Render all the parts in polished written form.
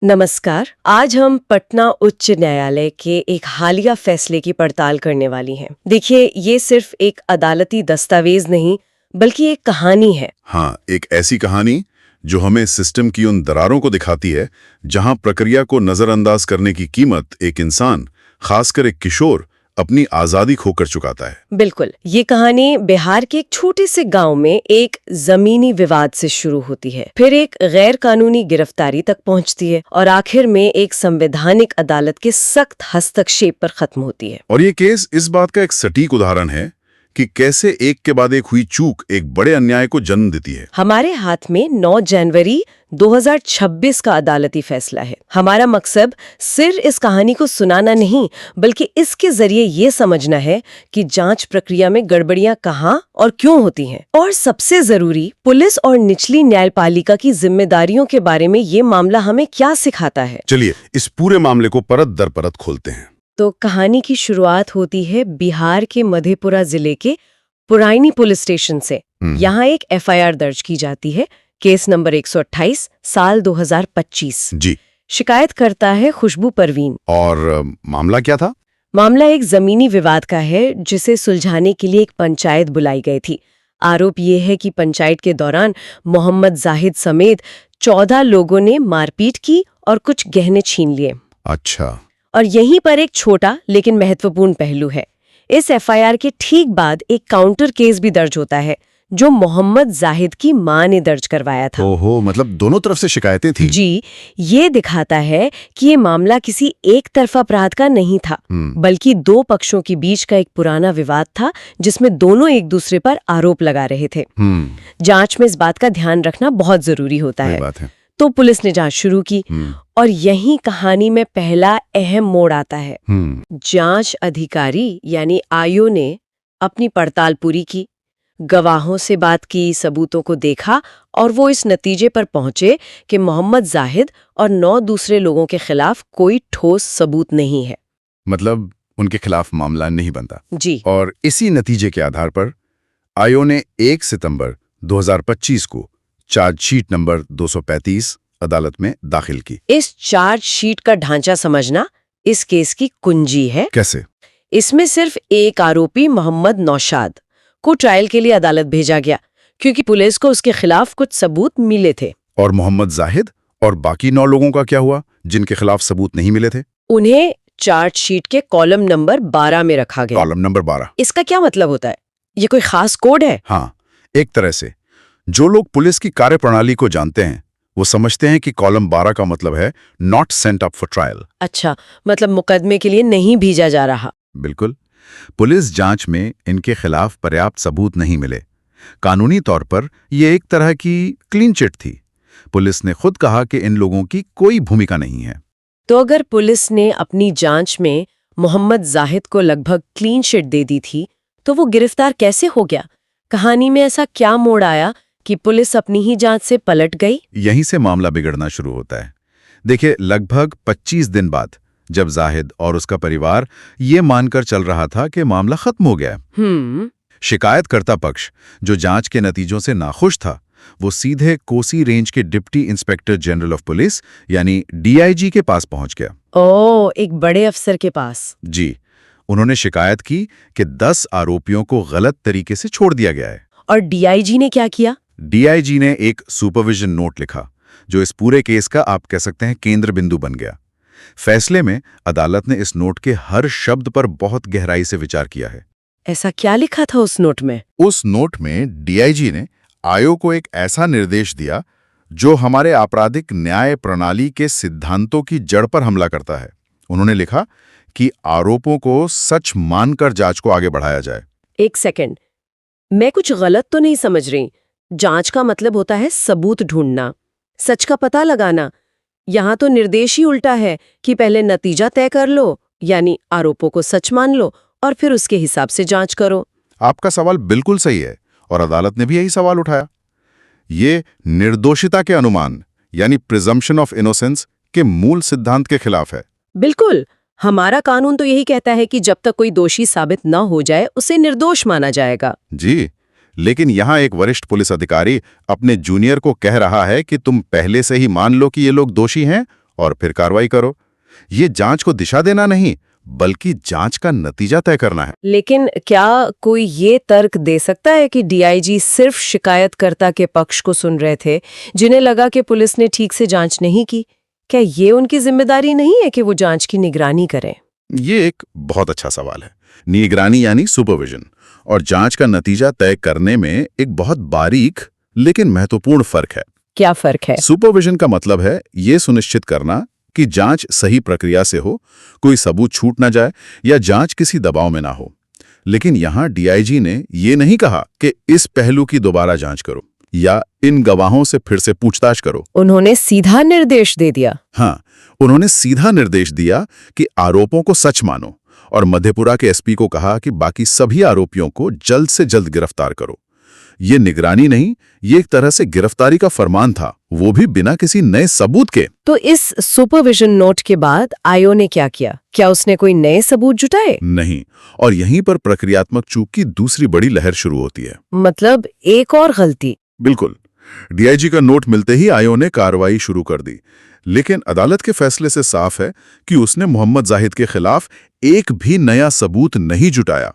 नमस्कार। आज हम पटना उच्च न्यायालय के एक हालिया फैसले की पड़ताल करने वाली हैं। देखिए, ये सिर्फ एक अदालती दस्तावेज नहीं, बल्कि एक कहानी है। हाँ, एक ऐसी कहानी जो हमें सिस्टम की उन दरारों को दिखाती है जहां प्रक्रिया को नजरअंदाज करने की कीमत एक इंसान, खासकर एक किशोर, अपनी आजादी खोकर चुकाता है। बिल्कुल, ये कहानी बिहार के एक छोटे से गांव में एक जमीनी विवाद से शुरू होती है, फिर एक गैर कानूनी गिरफ्तारी तक पहुंचती है और आखिर में एक संवैधानिक अदालत के सख्त हस्तक्षेप पर खत्म होती है। और ये केस इस बात का एक सटीक उदाहरण है कि कैसे एक के बाद एक हुई चूक एक बड़े अन्याय को जन्म देती है। हमारे हाथ में 9 जनवरी 2026 का अदालती फैसला है। हमारा मकसद सिर्फ इस कहानी को सुनाना नहीं, बल्कि इसके जरिए ये समझना है कि जांच प्रक्रिया में गड़बड़ियां कहां और क्यों होती हैं। और सबसे जरूरी, पुलिस और निचली न्यायपालिका की जिम्मेदारियों के बारे में ये मामला हमें क्या सिखाता है। चलिए इस पूरे मामले को परत दर परत खोलते हैं। तो कहानी की शुरुआत होती है बिहार के मधेपुरा जिले के पुरानी पुलिस स्टेशन से। यहाँ एक एफआईआर दर्ज की जाती है, केस नंबर 128 साल 2025। जी। शिकायत करता है खुशबू परवीन। और मामला क्या था? मामला एक जमीनी विवाद का है जिसे सुलझाने के लिए एक पंचायत बुलाई गई थी। आरोप ये है कि पंचायत के दौरान मोहम्मद जाहिद समेत 14 लोगों ने मारपीट की और कुछ गहने छीन लिए। अच्छा। और यहीं पर एक छोटा लेकिन महत्वपूर्ण पहलू है। इस एफआईआर के ठीक बाद एक काउंटर केस भी दर्ज होता है जो मोहम्मद जाहिद की मां ने दर्ज करवाया था। ओहो, मतलब दोनों तरफ से शिकायतें थी। जी, ये दिखाता है कि ये मामला किसी एक तरफा अपराध का नहीं था, बल्कि दो पक्षों के बीच का एक पुराना विवाद था जिसमें दोनों एक दूसरे पर आरोप लगा रहे थे। जांच में इस बात का ध्यान रखना बहुत जरूरी होता है। बात है। तो पुलिस ने जांच शुरू की और यही कहानी में पहला अहम मोड़ आता है। जांच अधिकारी यानी आईओ ने अपनी पड़ताल पूरी की, गवाहों से बात की, सबूतों को देखा और वो इस नतीजे पर पहुंचे कि मोहम्मद जाहिद और 9 दूसरे लोगों के खिलाफ कोई ठोस सबूत नहीं है। मतलब उनके खिलाफ मामला नहीं बनता। जी। और इसी नतीजे के आधार पर आईओ ने 1 सितंबर 2025 को चार्जशीट नंबर 235 अदालत में दाखिल की। इस चार्जशीट का ढांचा समझना इस केस की कुंजी है। कैसे? इसमें सिर्फ एक आरोपी मोहम्मद नौशाद को ट्रायल के लिए अदालत भेजा गया क्योंकि पुलिस को उसके खिलाफ कुछ सबूत मिले थे। और मोहम्मद जाहिद और बाकी 9 लोगों का क्या हुआ जिनके खिलाफ सबूत नहीं मिले थे? उन्हें चार्जशीट के कॉलम नंबर 12 में रखा गया। Column number 12। इसका क्या मतलब होता है? ये कोई खास कोड है? हाँ, एक तरह से जो लोग पुलिस की कार्यप्रणाली को जानते हैं वो समझते हैं कि कॉलम 12 का मतलब है not sent up for trial. अच्छा, मतलब मुकदमे के लिए नहीं भेजा जा रहा। बिल्कुल। पुलिस जांच में इनके खिलाफ पर्याप्त सबूत नहीं मिले। कानूनी तौर पर यह एक तरह की क्लीन चिट थी। पुलिस ने खुद कहा कि इन लोगों की कोई भूमिका नहीं है। तो अगर पुलिस ने अपनी जांच में मोहम्मद जाहिद को लगभग क्लीन चिट दे दी थी, तो वो गिरफ्तार कैसे हो गया? कहानी में ऐसा क्या मोड़ आया कि पुलिस अपनी ही जांच से पलट गई? यहीं से मामला बिगड़ना शुरू होता है। देखिए, लगभग 25 दिन बाद जब जाहिद और उसका परिवार ये मानकर चल रहा था कि मामला खत्म हो गया, शिकायतकर्ता पक्ष जो जांच के नतीजों से नाखुश था, वो सीधे कोसी रेंज के deputy inspector general of police यानी डीआईजी के पास पहुंच गया। ओह, एक बड़े अफसर के पास। जी। उन्होंने शिकायत की कि 10 आरोपियों को गलत तरीके से छोड़ दिया गया है। और डीआईजी ने क्या किया? डीआईजी ने एक सुपरविजन नोट लिखा जो इस पूरे केस का आप कह सकते हैं केंद्र बिंदु बन गया। फैसले में अदालत ने इस नोट के हर शब्द पर बहुत गहराई से विचार किया है। ऐसा क्या लिखा था उस नोट में? उस नोट में डीआईजी ने आयोग को एक ऐसा निर्देश दिया जो हमारे आपराधिक न्याय प्रणाली के सिद्धांतों की जड़ पर हमला करता है। उन्होंने लिखा कि आरोपों को सच मानकर जांच को आगे बढ़ाया जाए। एक सेकंड, मैं कुछ गलत तो नहीं समझ रही? जांच का मतलब होता है सबूत ढूंढना, सच का पता लगाना। यहाँ तो निर्देश ही उल्टा है कि पहले नतीजा तय कर लो, यानी आरोपों को सच मान लो और फिर उसके हिसाब से जांच करो। आपका सवाल बिल्कुल सही है और अदालत ने भी यही सवाल उठाया। ये निर्दोषिता के अनुमान यानी प्रिजम्पशन ऑफ इनोसेंस के मूल सिद्धांत के खिलाफ है। बिल्कुल, हमारा कानून तो यही कहता है कि जब तक कोई दोषी साबित न हो जाए उसे निर्दोष माना जाएगा। जी, लेकिन यहाँ एक वरिष्ठ पुलिस अधिकारी अपने जूनियर को कह रहा है कि तुम पहले से ही मान लो कि ये लोग दोषी हैं और फिर कार्रवाई करो। ये जांच को दिशा देना नहीं, बल्कि जांच का नतीजा तय करना है। लेकिन क्या कोई ये तर्क दे सकता है कि डीआईजी सिर्फ शिकायतकर्ता के पक्ष को सुन रहे थे, जिन्हें लगा कि पुलिस ने ठीक से जांच नहीं की? क्या ये उनकी जिम्मेदारी नहीं है कि वो जांच की निगरानी करें? ये एक बहुत अच्छा सवाल है। निगरानी यानी सुपरविजन और जांच का नतीजा तय करने में एक बहुत बारीक लेकिन महत्वपूर्ण फर्क है। क्या फर्क है? सुपरविजन का मतलब है ये सुनिश्चित करना कि जांच सही प्रक्रिया से हो, कोई सबूत छूट ना जाए या जांच किसी दबाव में ना हो। लेकिन यहां डीआईजी ने ये नहीं कहा कि इस पहलू की दोबारा जांच करो या इन गवाहों से फिर से पूछताछ करो। उन्होंने सीधा निर्देश दे दिया। हाँ, उन्होंने सीधा निर्देश दिया कि आरोपों को सच मानो और मधेपुरा के एसपी को कहा कि बाकी सभी आरोपियों को जल्द से जल्द गिरफ्तार करो। ये निगरानी नहीं, ये एक तरह से गिरफ्तारी का फरमान था, वो भी बिना किसी नए सबूत के। तो इस सुपरविजन नोट के बाद आयोग ने क्या किया? क्या उसने कोई नए सबूत जुटाए? नहीं, और यहीं पर प्रक्रियात्मक चूक की दूसरी बड़ी लहर शुरू होती है। मतलब एक और गलती? बिल्कुल। डीआईजी का नोट मिलते ही आयोग ने कार्रवाई शुरू कर दी, लेकिन अदालत के फैसले से साफ है कि उसने मोहम्मद जाहिद के खिलाफ एक भी नया सबूत नहीं जुटाया।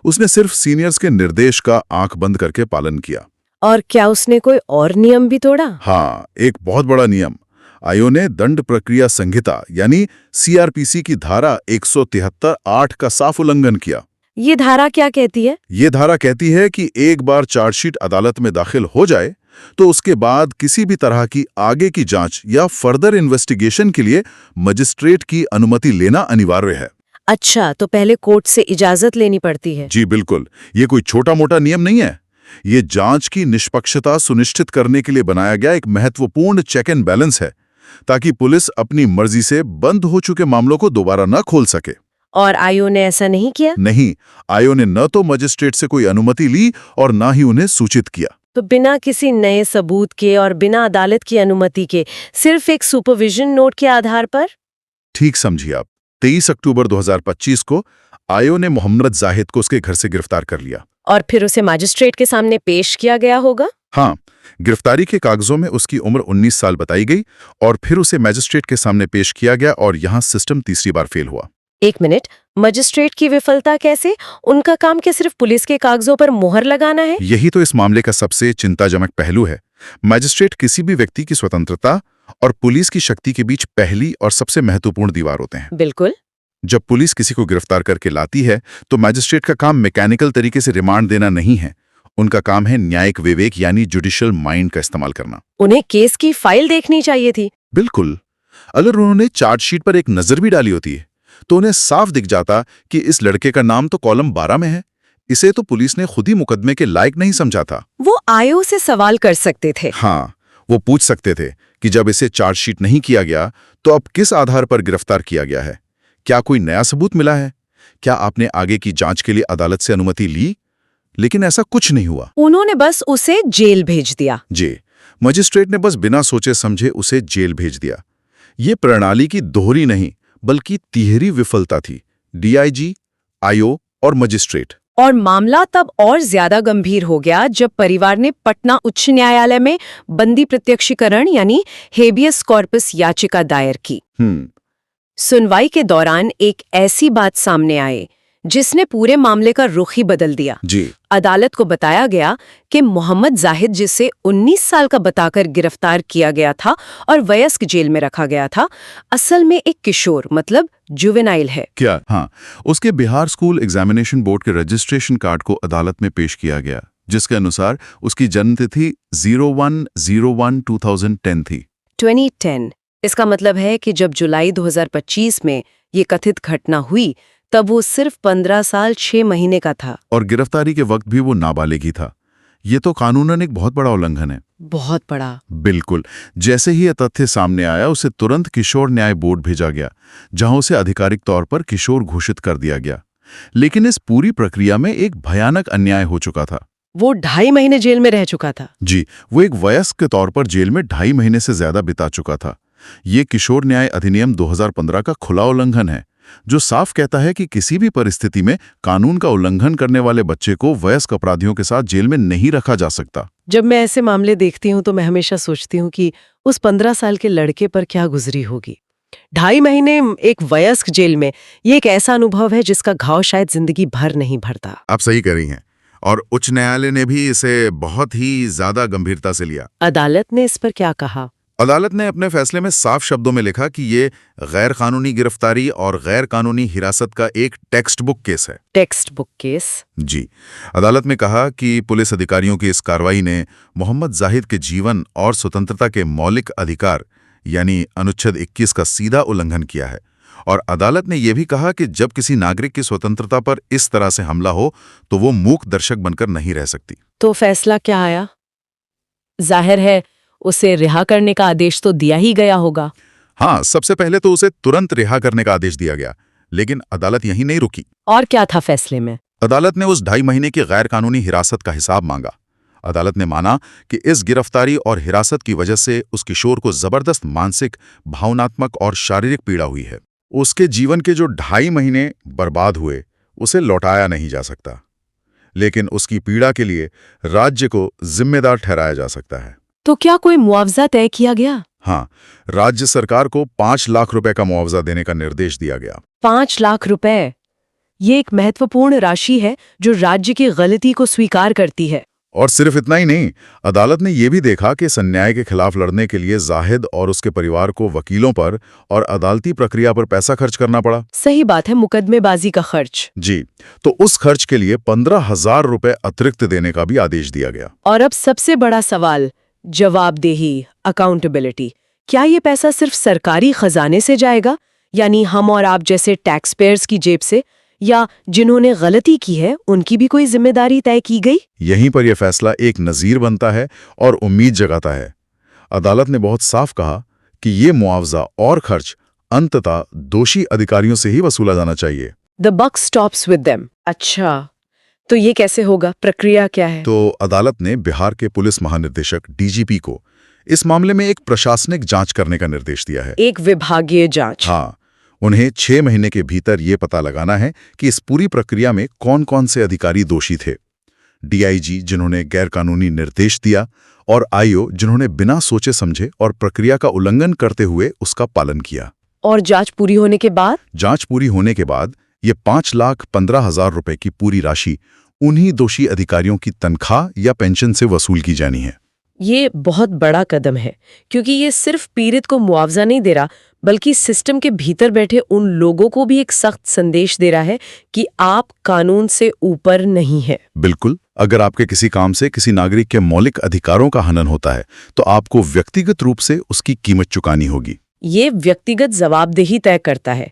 उसने सिर्फ सीनियर्स के निर्देश का आंख बंद करके पालन किया। और क्या उसने कोई और नियम भी तोड़ा? हाँ, एक बहुत बड़ा नियम। आयोग ने दंड प्रक्रिया संहिता यानी सीआरपीसी की धारा 173(8) का साफ उल्लंघन किया। ये धारा क्या कहती है? ये धारा कहती है कि एक बार चार्जशीट अदालत में दाखिल हो जाए तो उसके बाद किसी भी तरह की आगे की जांच या फर्दर इन्वेस्टिगेशन के लिए मजिस्ट्रेट की अनुमति लेना अनिवार्य है। अच्छा, तो पहले कोर्ट से इजाजत लेनी पड़ती है? जी बिल्कुल। ये कोई छोटा मोटा नियम नहीं है। ये जांच की निष्पक्षता सुनिश्चित करने के लिए बनाया गया एक महत्वपूर्ण चेक एंड बैलेंस है, ताकि पुलिस अपनी मर्जी से बंद हो चुके मामलों को दोबारा न खोल सके। और आयोग ने ऐसा नहीं किया? नहीं, आयोग ने न तो मजिस्ट्रेट से कोई अनुमति ली और न ही उन्हें सूचित किया। तो बिना किसी नए सबूत के और बिना अदालत की अनुमति के सिर्फ एक सुपरविजन नोट के आधार पर? ठीक समझिए आप। 23 अक्टूबर 2025 को आयोग ने मोहम्मद जाहिद को उसके घर से गिरफ्तार कर लिया। और फिर उसे मजिस्ट्रेट के सामने पेश किया गया होगा? हाँ, गिरफ्तारी के कागजों में उसकी उम्र 19 साल बताई गई और फिर उसे मजिस्ट्रेट के सामने पेश किया गया और यहाँ सिस्टम तीसरी बार फेल हुआ। एक मिनट, मजिस्ट्रेट की विफलता कैसे? उनका काम क्या सिर्फ पुलिस के कागजों पर मोहर लगाना है? यही तो इस मामले का सबसे चिंताजनक पहलू है। मजिस्ट्रेट किसी भी व्यक्ति की स्वतंत्रता और पुलिस की शक्ति के बीच पहली और सबसे महत्वपूर्ण दीवार होते हैं। बिल्कुल। जब पुलिस किसी को गिरफ्तार करके लाती है तो मजिस्ट्रेट का काम मैकेनिकल तरीके से रिमांड देना नहीं है। उनका काम है न्यायिक विवेक यानी जुडिशियल माइंड का इस्तेमाल करना। उन्हें केस की फाइल देखनी चाहिए थी। बिल्कुल। अगर उन्होंने चार्जशीट पर एक नजर भी डाली होती है तो उन्हें साफ दिख जाता कि इस लड़के का नाम तो कॉलम 12 में है। इसे तो पुलिस ने खुद ही मुकदमे के लायक नहीं समझा था। वो आयोग से सवाल कर सकते थे। हाँ, वो पूछ सकते थे कि जब इसे चार्जशीट नहीं किया गया तो अब किस आधार पर गिरफ्तार किया गया है? क्या कोई नया सबूत मिला है? क्या आपने आगे की जांच के लिए अदालत से अनुमति ली? लेकिन ऐसा कुछ नहीं हुआ। उन्होंने बस उसे जेल भेज दिया। जी, मजिस्ट्रेट ने बस बिना सोचे समझे उसे जेल भेज दिया। ये प्रणाली की दोहरी नहीं बल्कि तिहरी विफलता थी। डीआईजी, आयोग और मजिस्ट्रेट। और मामला तब और ज्यादा गंभीर हो गया जब परिवार ने पटना उच्च न्यायालय में बंदी प्रत्यक्षीकरण यानी हेबियस कॉर्पस याचिका दायर की। सुनवाई के दौरान एक ऐसी बात सामने आई जिसने पूरे मामले का रुख ही बदल दिया। जी। अदालत को बताया गया कि मोहम्मद जाहिद, जिसे 19 साल का बताकर गिरफ्तार किया गया था और वयस्क जेल में रखा गया था, असल में एक किशोर मतलब जुवेनाइल है। क्या? हाँ, उसके बिहार स्कूल एग्जामिनेशन बोर्ड के रजिस्ट्रेशन कार्ड को अदालत में पेश किया गया, जिसके अनुसार उसकी जन्म तिथि 01/01/2010 थी। 2010। इसका मतलब है कि जब जुलाई 2025 में ये कथित घटना हुई तब वो सिर्फ 15 साल 6 महीने का था। और गिरफ्तारी के वक्त भी वो नाबालिग ही था। ये तो कानूनन एक बहुत बड़ा उल्लंघन है। बहुत बड़ा। बिल्कुल। जैसे ही यह तथ्य सामने आया उसे तुरंत किशोर न्याय बोर्ड भेजा गया, जहां उसे आधिकारिक तौर पर किशोर घोषित कर दिया गया। लेकिन इस पूरी प्रक्रिया में एक भयानक अन्याय हो चुका था। वो 2.5 महीने जेल में रह चुका था। जी, वो एक वयस्क के तौर पर जेल में 2.5 महीने से ज्यादा बिता चुका था। ये किशोर न्याय अधिनियम 2015 का खुला उल्लंघन है, जो साफ कहता है कि किसी भी परिस्थिति में कानून का उल्लंघन करने वाले बच्चे को वयस्क अपराधियों के साथ जेल में नहीं रखा जा सकता। जब मैं ऐसे मामले देखती हूँ तो मैं हमेशा सोचती हूँ कि उस 15 साल के लड़के पर क्या गुजरी होगी। 2.5 महीने एक वयस्क जेल में, ये एक ऐसा अनुभव है जिसका घाव शायद जिंदगी भर नहीं भरता। आप सही कह रही हैं। और उच्च न्यायालय ने भी इसे बहुत ही ज्यादा गंभीरता से लिया। अदालत ने इस पर क्या कहा? अदालत ने अपने फैसले में साफ शब्दों में लिखा कि ये गैर कानूनी गिरफ्तारी और गैर कानूनी हिरासत का एक टेक्स्ट बुक केस है। Textbook case? जी। अदालत में कहा कि पुलिस अधिकारियों की इस कार्रवाई ने मोहम्मद जाहिद के जीवन और स्वतंत्रता के मौलिक अधिकार यानी अनुच्छेद 21 का सीधा उल्लंघन किया है। और अदालत ने यह भी कहा कि जब किसी नागरिक की स्वतंत्रता पर इस तरह से हमला हो तो वो मूक दर्शक बनकर नहीं रह सकती। तो फैसला क्या आया? जाहिर है उसे रिहा करने का आदेश तो दिया ही गया होगा। हाँ, सबसे पहले तो उसे तुरंत रिहा करने का आदेश दिया गया, लेकिन अदालत यहीं नहीं रुकी। और क्या था फैसले में? अदालत ने उस 2.5 महीने की गैर कानूनी हिरासत का हिसाब मांगा। अदालत ने माना कि इस गिरफ्तारी और हिरासत की वजह से उस किशोर को जबरदस्त मानसिक, भावनात्मक और शारीरिक पीड़ा हुई है। उसके जीवन के जो 2.5 महीने बर्बाद हुए उसे लौटाया नहीं जा सकता, लेकिन उसकी पीड़ा के लिए राज्य को जिम्मेदार ठहराया जा सकता है। तो क्या कोई मुआवजा तय किया गया? हाँ, राज्य सरकार को 5 लाख रुपए का मुआवजा देने का निर्देश दिया गया। 5 लाख रुपए, ये एक महत्वपूर्ण राशि है जो राज्य की गलती को स्वीकार करती है। और सिर्फ इतना ही नहीं, अदालत ने यह भी देखा कि इस अन्याय के खिलाफ लड़ने के लिए जाहिद और उसके परिवार को वकीलों पर और अदालती प्रक्रिया पर पैसा खर्च करना पड़ा। सही बात है, मुकदमेबाजी का खर्च। जी, तो उस खर्च के लिए 15,000 रुपए अतिरिक्त देने का भी आदेश दिया गया। और अब सबसे बड़ा सवाल, जवाबदेही, अकाउंटेबिलिटी। क्या ये पैसा सिर्फ सरकारी खजाने से जाएगा, यानी हम और आप जैसे टैक्स पेयर्स की जेब से, या जिन्होंने गलती की है उनकी भी कोई जिम्मेदारी तय की गई? यहीं पर यह फैसला एक नज़ीर बनता है और उम्मीद जगाता है। अदालत ने बहुत साफ कहा कि ये मुआवजा और खर्च अंततः दोषी अधिकारियों से ही वसूला जाना चाहिए। The buck stops with them. अच्छा, तो ये कैसे होगा? प्रक्रिया क्या है? तो अदालत ने बिहार के पुलिस महानिदेशक डीजीपी को इस मामले में एक प्रशासनिक जांच करने का निर्देश दिया है। एक विभागीय जांच? हाँ, उन्हें 6 महीने के भीतर ये पता लगाना है कि इस पूरी प्रक्रिया में कौन कौन से अधिकारी दोषी थे। डीआईजी जिन्होंने गैरकानूनी निर्देश दिया, और आईओ जिन्होंने बिना सोचे समझे और प्रक्रिया का उल्लंघन करते हुए उसका पालन किया। और जांच पूरी होने के बाद? जांच पूरी होने के बाद ये 5,15,000 रुपए की पूरी राशि उन्हीं दोषी अधिकारियों की तनख्वाह या पेंशन से वसूल की जानी है। ये बहुत बड़ा कदम है, क्योंकि ये सिर्फ पीड़ित को मुआवजा नहीं दे रहा, बल्कि सिस्टम के भीतर बैठे उन लोगों को भी एक सख्त संदेश दे रहा है कि आप कानून से ऊपर नहीं है। बिल्कुल, अगर आपके किसी काम से किसी नागरिक के मौलिक अधिकारों का हनन होता है तो आपको व्यक्तिगत रूप से उसकी कीमत चुकानी होगी। ये व्यक्तिगत जवाबदेही तय करता है